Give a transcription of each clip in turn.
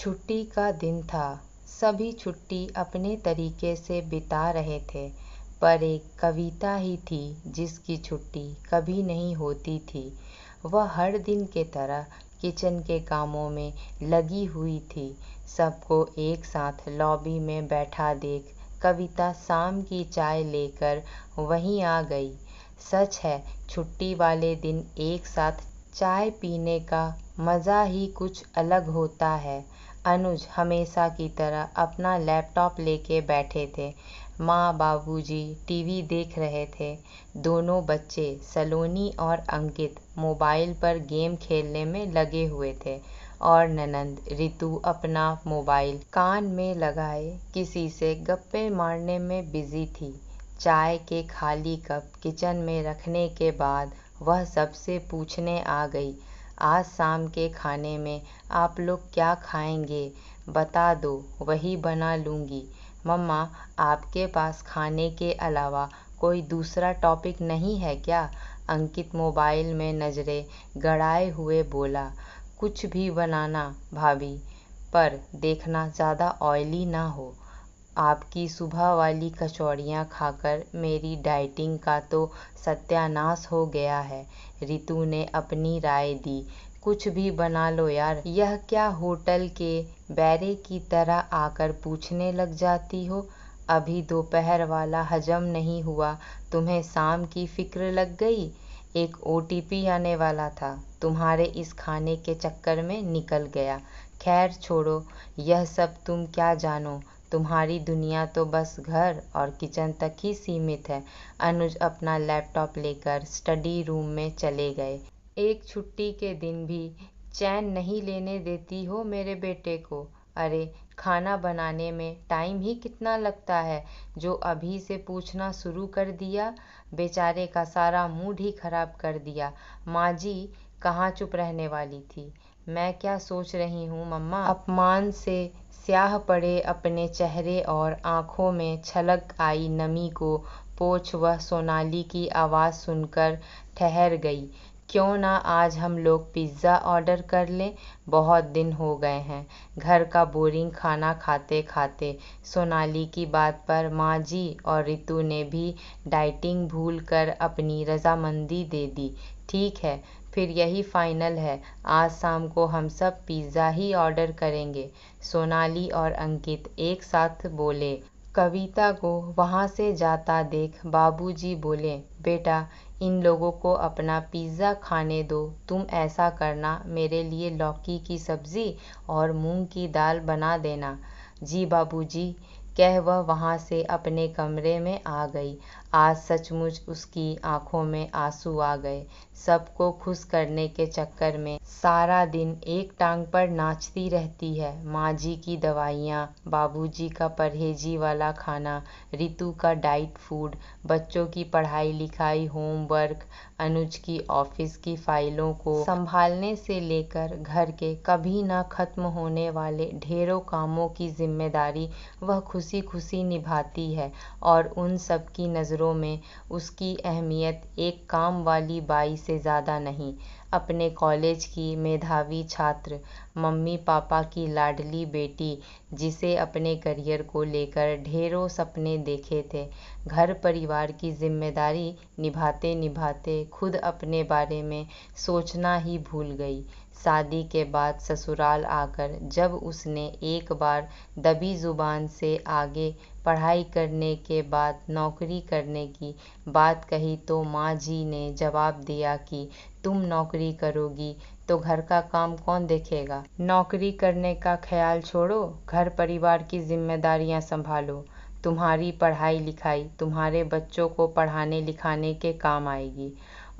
छुट्टी का दिन था। सभी छुट्टी अपने तरीके से बिता रहे थे, पर एक कविता ही थी जिसकी छुट्टी कभी नहीं होती थी। वह हर दिन के तरह किचन के कामों में लगी हुई थी। सबको एक साथ लॉबी में बैठा देख कविता शाम की चाय लेकर वहीं आ गई। सच है, छुट्टी वाले दिन एक साथ चाय पीने का मज़ा ही कुछ अलग होता है। अनुज हमेशा की तरह अपना लैपटॉप लेके बैठे थे। माँ बाबूजी टीवी देख रहे थे। दोनों बच्चे सलोनी और अंकित मोबाइल पर गेम खेलने में लगे हुए थे और ननंद रितु अपना मोबाइल कान में लगाए किसी से गप्पे मारने में बिजी थी। चाय के खाली कप किचन में रखने के बाद वह सबसे पूछने आ गई, आज शाम के खाने में आप लोग क्या खाएंगे? बता दो, वही बना लूँगी। मम्मा, आपके पास खाने के अलावा कोई दूसरा टॉपिक नहीं है क्या? अंकित मोबाइल में नज़रें गड़ाए हुए बोला, कुछ भी बनाना भाभी, पर देखना ज़्यादा ऑयली ना हो। आपकी सुबह वाली कचौड़ियाँ खाकर मेरी डाइटिंग का तो सत्यानाश हो गया है। रितु ने अपनी राय दी, कुछ भी बना लो यार, यह क्या होटल के बैरे की तरह आकर पूछने लग जाती हो? अभी दोपहर वाला हजम नहीं हुआ, तुम्हें शाम की फिक्र लग गई? एक ओटीपी आने वाला था, तुम्हारे इस खाने के चक्कर में निकल गया। खैर छोड़ो, यह सब तुम क्या जानो, तुम्हारी दुनिया तो बस घर और किचन तक ही सीमित है। अनुज अपना लैपटॉप लेकर स्टडी रूम में चले गए। एक छुट्टी के दिन भी चैन नहीं लेने देती हो मेरे बेटे को। अरे, खाना बनाने में टाइम ही कितना लगता है, जो अभी से पूछना शुरू कर दिया। बेचारे का सारा मूड ही खराब कर दिया। माँ जी कहाँ चुप रहने वाली थी। मैं क्या सोच रही हूँ मम्मा? अपमान से स्याह पड़े अपने चेहरे और आंखों में छलक आई नमी को पोंछ वह सोनाली की आवाज़ सुनकर ठहर गई। क्यों ना आज हम लोग पिज़्ज़ा ऑर्डर कर लें, बहुत दिन हो गए हैं घर का बोरिंग खाना खाते खाते। सोनाली की बात पर माँ जी और रितु ने भी डाइटिंग भूल कर अपनी रजामंदी दे दी। ठीक है, फिर यही फाइनल है, आज शाम को हम सब पिज़्ज़ा ही ऑर्डर करेंगे। सोनाली और अंकित एक साथ बोले। कविता को वहाँ से जाता देख बाबूजी बोले, बेटा इन लोगों को अपना पिज़्ज़ा खाने दो। तुम ऐसा करना, मेरे लिए लौकी की सब्ज़ी और मूंग की दाल बना देना। जी बाबूजी, कह वह वहाँ से अपने कमरे में आ गई। आज सचमुच उसकी आंखों में आंसू आ गए। सबको खुश करने के चक्कर में सारा दिन एक टांग पर नाचती रहती है। माँ जी की दवाइयाँ, बाबूजी का परहेजी वाला खाना, रितु का डाइट फूड, बच्चों की पढ़ाई लिखाई, होमवर्क, अनुज की ऑफिस की फाइलों को संभालने से लेकर घर के कभी ना खत्म होने वाले ढेरों कामों की जिम्मेदारी वह खुशी खुशी निभाती है। और उन सब की नज़रों में उसकी अहमियत एक काम वाली बाई से ज़्यादा नहीं। अपने कॉलेज की मेधावी छात्र, मम्मी पापा की लाडली बेटी, जिसे अपने करियर को लेकर ढेरों सपने देखे थे, घर परिवार की जिम्मेदारी निभाते निभाते खुद अपने बारे में सोचना ही भूल गई। शादी के बाद ससुराल आकर जब उसने एक बार दबी ज़ुबान से आगे पढ़ाई करने के बाद नौकरी करने की बात कही तो माँ जी ने जवाब दिया कि तुम नौकरी करोगी तो घर का काम कौन देखेगा? नौकरी करने का ख्याल छोड़ो, घर परिवार की जिम्मेदारियां संभालो। तुम्हारी पढ़ाई लिखाई तुम्हारे बच्चों को पढ़ाने लिखाने के काम आएगी।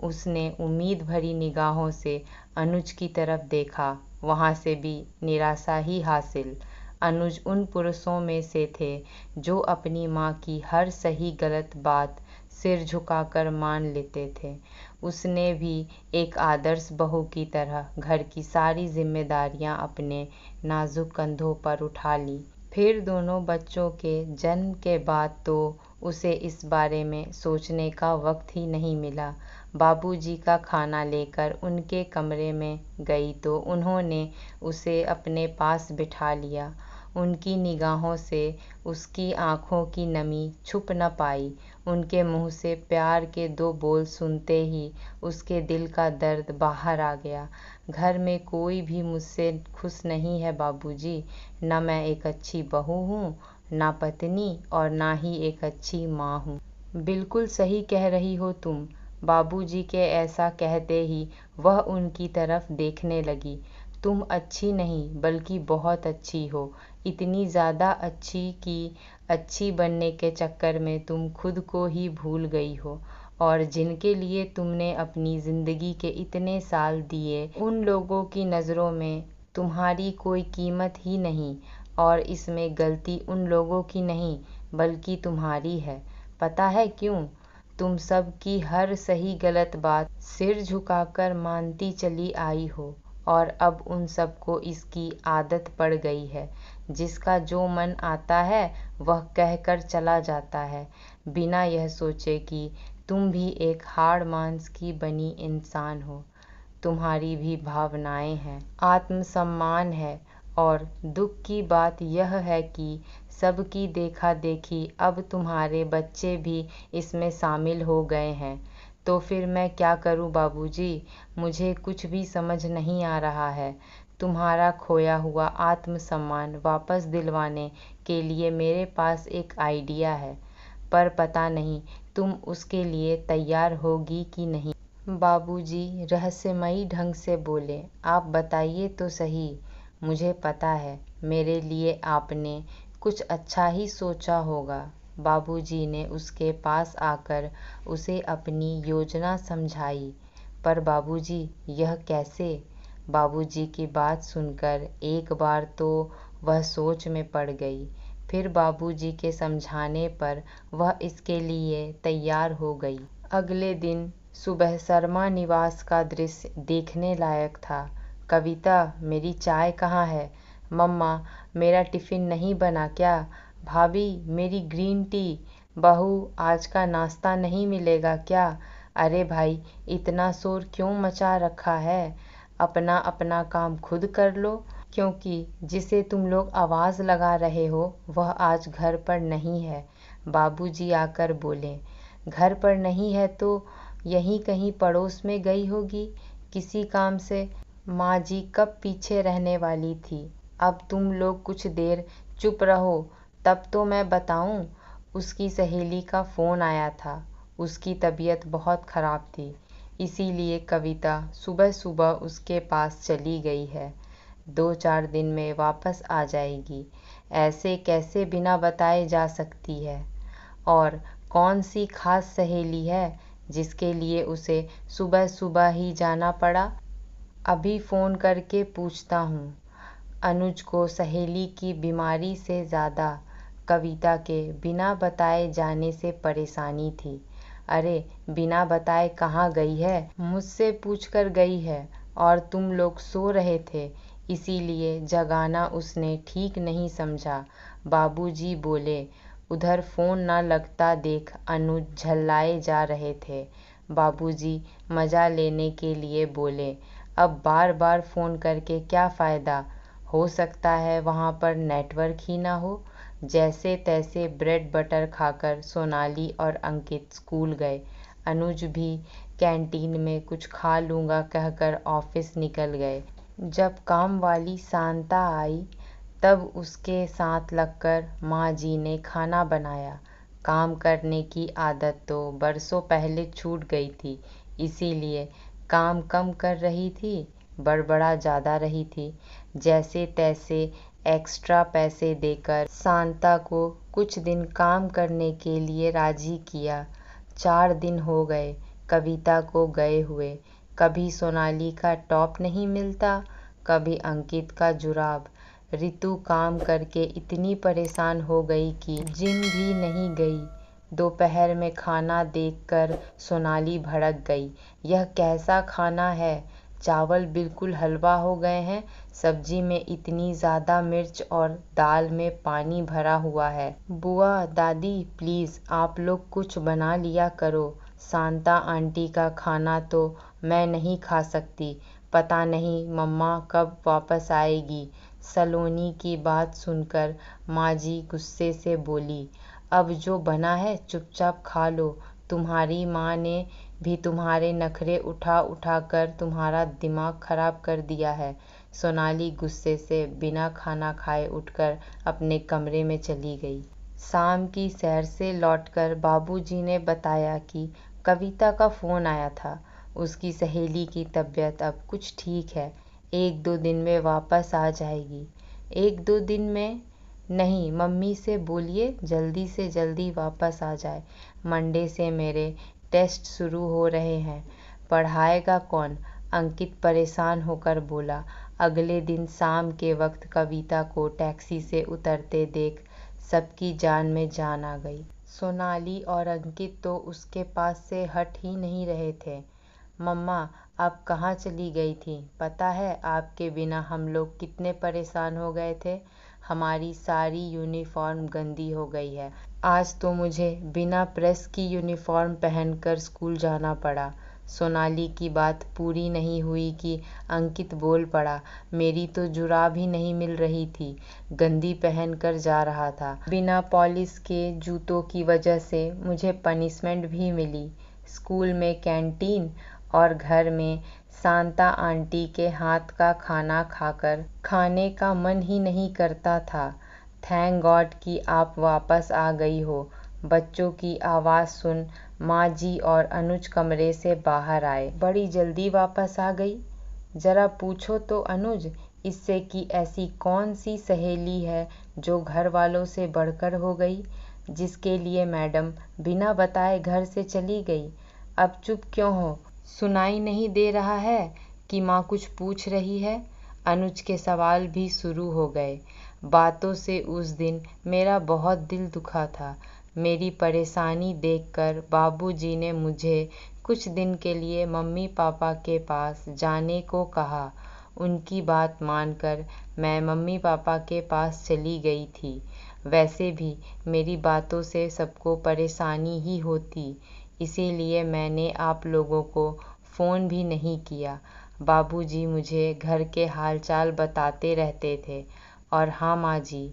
उसने उम्मीद भरी निगाहों से अनुज की तरफ देखा, वहाँ से भी निराशा ही हासिल। अनुज उन पुरुषों में से थे जो अपनी माँ की हर सही गलत बात सिर झुकाकर मान लेते थे। उसने भी एक आदर्श बहू की तरह घर की सारी जिम्मेदारियां अपने नाजुक कंधों पर उठा ली। फिर दोनों बच्चों के जन्म के बाद तो उसे इस बारे में सोचने का वक्त ही नहीं मिला। बाबूजी का खाना लेकर उनके कमरे में गई तो उन्होंने उसे अपने पास बिठा लिया। उनकी निगाहों से उसकी आंखों की नमी छुप न पाई। उनके मुंह से प्यार के 2 बोल सुनते ही उसके दिल का दर्द बाहर आ गया। घर में कोई भी मुझसे खुश नहीं है बाबूजी। न मैं एक अच्छी बहू हूँ, ना पत्नी और ना ही एक अच्छी माँ हूँ। बिल्कुल सही कह रही हो तुम। बाबूजी के ऐसा कहते ही वह उनकी तरफ देखने लगी। तुम अच्छी नहीं बल्कि बहुत अच्छी हो। इतनी ज़्यादा अच्छी कि अच्छी बनने के चक्कर में तुम खुद को ही भूल गई हो और जिनके लिए तुमने अपनी ज़िंदगी के इतने साल दिए उन लोगों की नज़रों में तुम्हारी कोई कीमत ही नहीं। और इसमें गलती उन लोगों की नहीं बल्कि तुम्हारी है। पता है क्यों? तुम सब की हर सही गलत बात सिर झुकाकर मानती चली आई हो और अब उन सबको इसकी आदत पड़ गई है। जिसका जो मन आता है वह कहकर चला जाता है, बिना यह सोचे कि तुम भी एक हाड़ मांस की बनी इंसान हो। तुम्हारी भी भावनाएं हैं, आत्मसम्मान है और दुख की बात यह है कि सबकी देखा देखी अब तुम्हारे बच्चे भी इसमें शामिल हो गए हैं। तो फिर मैं क्या करूं बाबूजी? मुझे कुछ भी समझ नहीं आ रहा है। तुम्हारा खोया हुआ आत्मसम्मान वापस दिलवाने के लिए मेरे पास एक आइडिया है, पर पता नहीं तुम उसके लिए तैयार होगी कि नहीं। बाबूजी रहस्यमयी ढंग से बोले, आप बताइए तो सही। मुझे पता है मेरे लिए आपने कुछ अच्छा ही सोचा होगा। बाबूजी ने उसके पास आकर उसे अपनी योजना समझाई। पर बाबूजी यह कैसे? बाबूजी की बात सुनकर एक बार तो वह सोच में पड़ गई। फिर बाबूजी के समझाने पर वह इसके लिए तैयार हो गई। अगले दिन सुबह शर्मा निवास का दृश्य देखने लायक था। कविता, मेरी चाय कहाँ है? मम्मा, मेरा टिफ़िन नहीं बना क्या? भाभी, मेरी ग्रीन टी। बहू, आज का नाश्ता नहीं मिलेगा क्या? अरे भाई, इतना शोर क्यों मचा रखा है? अपना अपना काम खुद कर लो, क्योंकि जिसे तुम लोग आवाज़ लगा रहे हो वह आज घर पर नहीं है। बाबूजी आकर बोले, घर पर नहीं है तो यहीं कहीं पड़ोस में गई होगी किसी काम से। माँ जी कब पीछे रहने वाली थी। अब तुम लोग कुछ देर चुप रहो, तब तो मैं बताऊं। उसकी सहेली का फ़ोन आया था। उसकी तबीयत बहुत ख़राब थी, इसीलिए कविता सुबह सुबह उसके पास चली गई है। 2-4 दिन में वापस आ जाएगी। ऐसे कैसे बिना बताए जा सकती है? और कौन सी खास सहेली है जिसके लिए उसे सुबह सुबह ही जाना पड़ा? अभी फ़ोन करके पूछता हूँ। अनुज को सहेली की बीमारी से ज़्यादा कविता के बिना बताए जाने से परेशानी थी। अरे, बिना बताए कहाँ गई है? मुझसे पूछकर गई है और तुम लोग सो रहे थे, इसीलिए जगाना उसने ठीक नहीं समझा। बाबूजी बोले। उधर फ़ोन न लगता देख अनुज झल्लाए जा रहे थे। बाबूजी मज़ा लेने के लिए बोले, अब बार बार फ़ोन करके क्या फ़ायदा? हो सकता है वहाँ पर नेटवर्क ही ना हो। जैसे तैसे ब्रेड बटर खाकर सोनाली और अंकित स्कूल गए। अनुज भी कैंटीन में कुछ खा लूँगा कहकर ऑफिस निकल गए। जब काम वाली शांता आई तब उसके साथ लगकर माँ जी ने खाना बनाया। काम करने की आदत तो बरसों पहले छूट गई थी, इसीलिए काम कम कर रही थी, बड़बड़ा ज़्यादा रही थी। जैसे तैसे एक्स्ट्रा पैसे देकर शांता को कुछ दिन काम करने के लिए राजी किया। 4 दिन हो गए कविता को गए हुए। कभी सोनाली का टॉप नहीं मिलता, कभी अंकित का जुराब। रितु काम करके इतनी परेशान हो गई कि जिम भी नहीं गई। दोपहर में खाना देखकर सोनाली भड़क गई। यह कैसा खाना है? चावल बिल्कुल हलवा हो गए हैं, सब्जी में इतनी ज़्यादा मिर्च और दाल में पानी भरा हुआ है। बुआ, दादी, प्लीज़ आप लोग कुछ बना लिया करो। शांता आंटी का खाना तो मैं नहीं खा सकती। पता नहीं मम्मा कब वापस आएगी। सलोनी की बात सुनकर माँ जी गुस्से से बोली, अब जो बना है चुपचाप खा लो। तुम्हारी माँ ने भी तुम्हारे नखरे उठा उठा कर तुम्हारा दिमाग खराब कर दिया है। सोनाली गुस्से से बिना खाना खाए उठकर अपने कमरे में चली गई। शाम की सैर से लौटकर बाबूजी ने बताया कि कविता का फ़ोन आया था। उसकी सहेली की तबीयत अब कुछ ठीक है, 1-2 दिन में वापस आ जाएगी। 1-2 दिन में नहीं, मम्मी से बोलिए जल्दी से जल्दी वापस आ जाए। मंडे से मेरे टेस्ट शुरू हो रहे हैं। पढ़ाएगा कौन? अंकित परेशान होकर बोला। अगले दिन शाम के वक्त कविता को टैक्सी से उतरते देख सबकी जान में जान आ गई। सोनाली और अंकित तो उसके पास से हट ही नहीं रहे थे। मम्मा, आप कहाँ चली गई थी? पता है आपके बिना हम लोग कितने परेशान हो गए थे। हमारी सारी यूनिफॉर्म गंदी हो गई है। आज तो मुझे बिना प्रेस की यूनिफॉर्म पहनकर स्कूल जाना पड़ा। सोनाली की बात पूरी नहीं हुई कि अंकित बोल पड़ा, मेरी तो जुराब ही नहीं मिल रही थी, गंदी पहनकर जा रहा था। बिना पॉलिश के जूतों की वजह से मुझे पनिशमेंट भी मिली। स्कूल में कैंटीन और घर में शांता आंटी के हाथ का खाना खाकर खाने का मन ही नहीं करता था। थैंक गॉड कि आप वापस आ गई हो। बच्चों की आवाज़ सुन माँ जी और अनुज कमरे से बाहर आए। बड़ी जल्दी वापस आ गई। जरा पूछो तो अनुज, इससे कि ऐसी कौन सी सहेली है जो घर वालों से बढ़कर हो गई, जिसके लिए मैडम बिना बताए घर से चली गई। अब चुप क्यों हो? सुनाई नहीं दे रहा है कि माँ कुछ पूछ रही है? अनुज के सवाल भी शुरू हो गए। बातों से उस दिन मेरा बहुत दिल दुखा था। मेरी परेशानी देखकर बाबूजी ने मुझे कुछ दिन के लिए मम्मी पापा के पास जाने को कहा। उनकी बात मानकर मैं मम्मी पापा के पास चली गई थी। वैसे भी मेरी बातों से सबको परेशानी ही होती, इसीलिए मैंने आप लोगों को फ़ोन भी नहीं किया। बाबूजी मुझे घर के हालचाल बताते रहते थे। और हाँ माँ जी,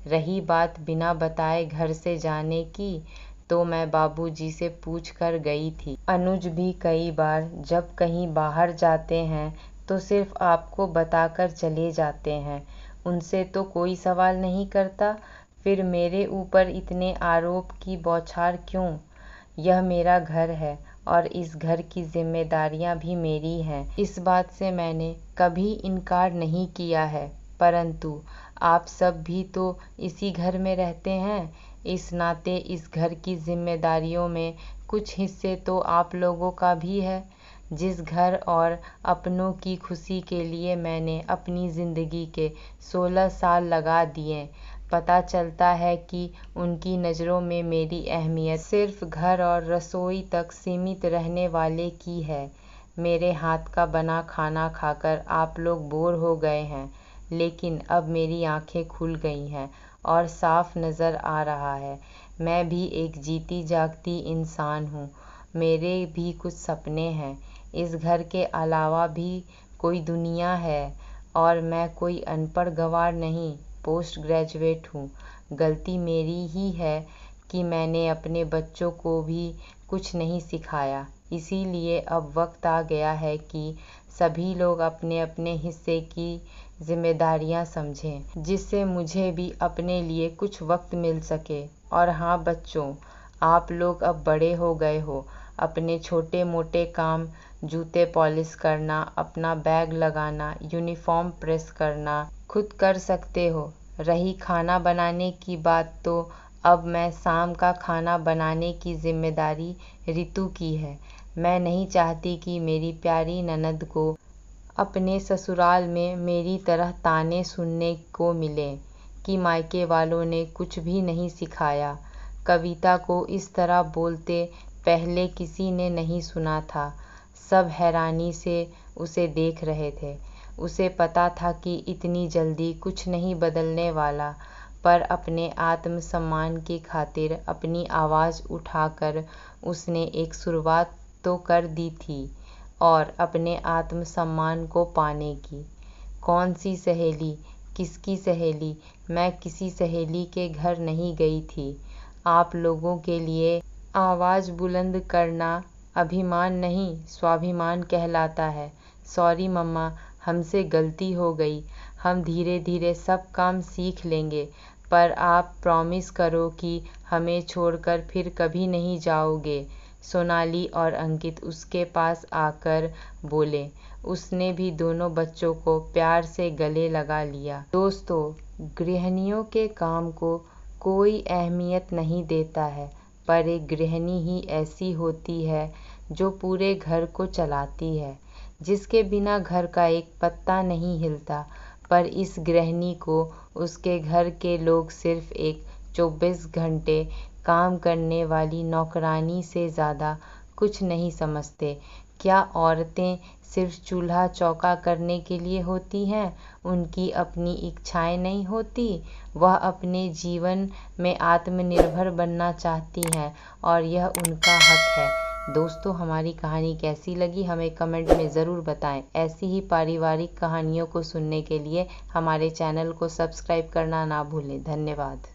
रही बात बिना बताए घर से जाने की, तो मैं बाबूजी से पूछ कर गई थी। अनुज भी कई बार जब कहीं बाहर जाते हैं तो सिर्फ आपको बताकर चले जाते हैं। उनसे तो कोई सवाल नहीं करता, फिर मेरे ऊपर इतने आरोप की बौछार क्यों? यह मेरा घर है और इस घर की जिम्मेदारियां भी मेरी हैं। इस बात से मैंने कभी इनकार नहीं किया है, परंतु आप सब भी तो इसी घर में रहते हैं। इस नाते इस घर की जिम्मेदारियों में कुछ हिस्से तो आप लोगों का भी है। जिस घर और अपनों की खुशी के लिए मैंने अपनी ज़िंदगी के 16 साल लगा दिए, पता चलता है कि उनकी नज़रों में मेरी अहमियत सिर्फ घर और रसोई तक सीमित रहने वाले की है। मेरे हाथ का बना खाना खाकर आप लोग बोर हो गए हैं, लेकिन अब मेरी आंखें खुल गई हैं और साफ नज़र आ रहा है, मैं भी एक जीती जागती इंसान हूँ। मेरे भी कुछ सपने हैं। इस घर के अलावा भी कोई दुनिया है और मैं कोई अनपढ़ गंवार नहीं, पोस्ट ग्रेजुएट हूँ। गलती मेरी ही है कि मैंने अपने बच्चों को भी कुछ नहीं सिखाया। इसीलिए अब वक्त आ गया है कि सभी लोग अपने अपने हिस्से की जिम्मेदारियां समझें, जिससे मुझे भी अपने लिए कुछ वक्त मिल सके। और हाँ बच्चों, आप लोग अब बड़े हो गए हो। अपने छोटे मोटे काम, जूते पॉलिश करना, अपना बैग लगाना, यूनिफॉर्म प्रेस करना खुद कर सकते हो। रही खाना बनाने की बात, तो अब मैं शाम का खाना बनाने की जिम्मेदारी रितु की है। मैं नहीं चाहती कि मेरी प्यारी ननद को अपने ससुराल में मेरी तरह ताने सुनने को मिले कि मायके वालों ने कुछ भी नहीं सिखाया। कविता को इस तरह बोलते पहले किसी ने नहीं सुना था। सब हैरानी से उसे देख रहे थे। उसे पता था कि इतनी जल्दी कुछ नहीं बदलने वाला, पर अपने आत्मसम्मान की खातिर अपनी आवाज़ उठाकर उसने एक शुरुआत तो कर दी थी, और अपने आत्मसम्मान को पाने की। कौन सी सहेली? किसकी सहेली? मैं किसी सहेली के घर नहीं गई थी। आप लोगों के लिए आवाज़ बुलंद करना अभिमान नहीं, स्वाभिमान कहलाता है। सॉरी मम्मा, हमसे गलती हो गई। हम धीरे धीरे सब काम सीख लेंगे, पर आप प्रॉमिस करो कि हमें छोड़कर फिर कभी नहीं जाओगे। सोनाली और अंकित उसके पास आकर बोले। उसने भी दोनों बच्चों को प्यार से गले लगा लिया। दोस्तों, गृहिणियों के काम को कोई अहमियत नहीं देता है, पर एक गृहिणी ही ऐसी होती है जो पूरे घर को चलाती है, जिसके बिना घर का एक पत्ता नहीं हिलता। पर इस गृहिणी को उसके घर के लोग सिर्फ एक 24 घंटे काम करने वाली नौकरानी से ज़्यादा कुछ नहीं समझते। क्या औरतें सिर्फ चूल्हा चौका करने के लिए होती हैं? उनकी अपनी इच्छाएं नहीं होती? वह अपने जीवन में आत्मनिर्भर बनना चाहती हैं, और यह उनका हक है। दोस्तों, हमारी कहानी कैसी लगी हमें कमेंट में ज़रूर बताएं। ऐसी ही पारिवारिक कहानियों को सुनने के लिए हमारे चैनल को सब्सक्राइब करना ना भूलें। धन्यवाद।